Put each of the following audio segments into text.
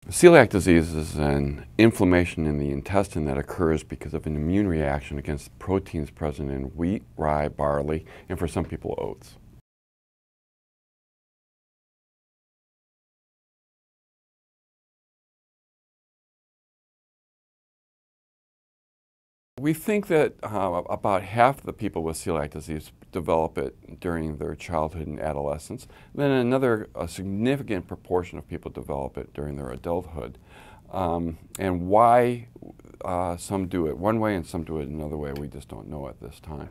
Celiac disease is an inflammation in the intestine that occurs because of an immune reaction against proteins present in wheat, rye, barley, and for some people, oats. We think that about half the people with celiac disease develop it during their childhood and adolescence. Then a significant proportion of people develop it during their adulthood. And why some do it one way and some do it another way, we just don't know at this time.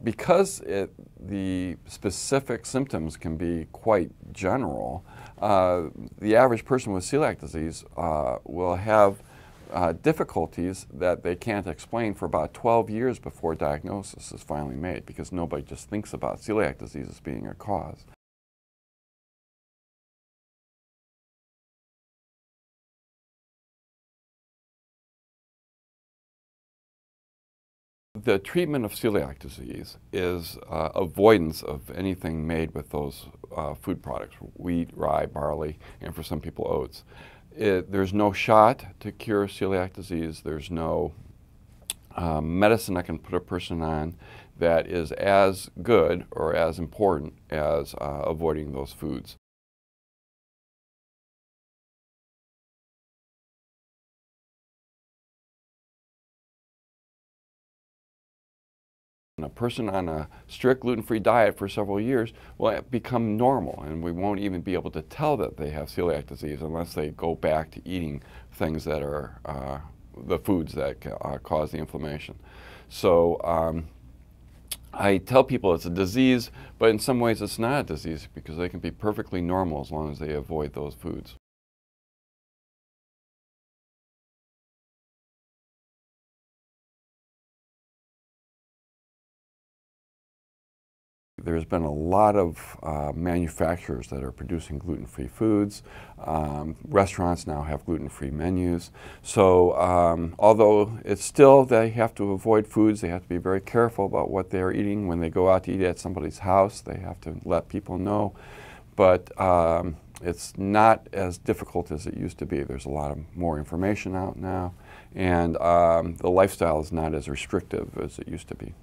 Because the specific symptoms can be quite general, the average person with celiac disease will have difficulties that they can't explain for about 12 years before diagnosis is finally made, because nobody just thinks about celiac disease as being a cause. The treatment of celiac disease is avoidance of anything made with those food products, wheat, rye, barley, and for some people oats. There's no shot to cure celiac disease. There's no medicine I can put a person on that is as good or as important as avoiding those foods. A person on a strict gluten-free diet for several years will become normal, and we won't even be able to tell that they have celiac disease unless they go back to eating things that are the foods that cause the inflammation. So I tell people it's a disease, but in some ways it's not a disease because they can be perfectly normal as long as they avoid those foods. There's been a lot of manufacturers that are producing gluten-free foods. Restaurants now have gluten-free menus. So although it's still, they have to avoid foods, they have to be very careful about what they're eating. When they go out to eat at somebody's house, they have to let people know. But it's not as difficult as it used to be. There's a lot of more information out now, and the lifestyle is not as restrictive as it used to be.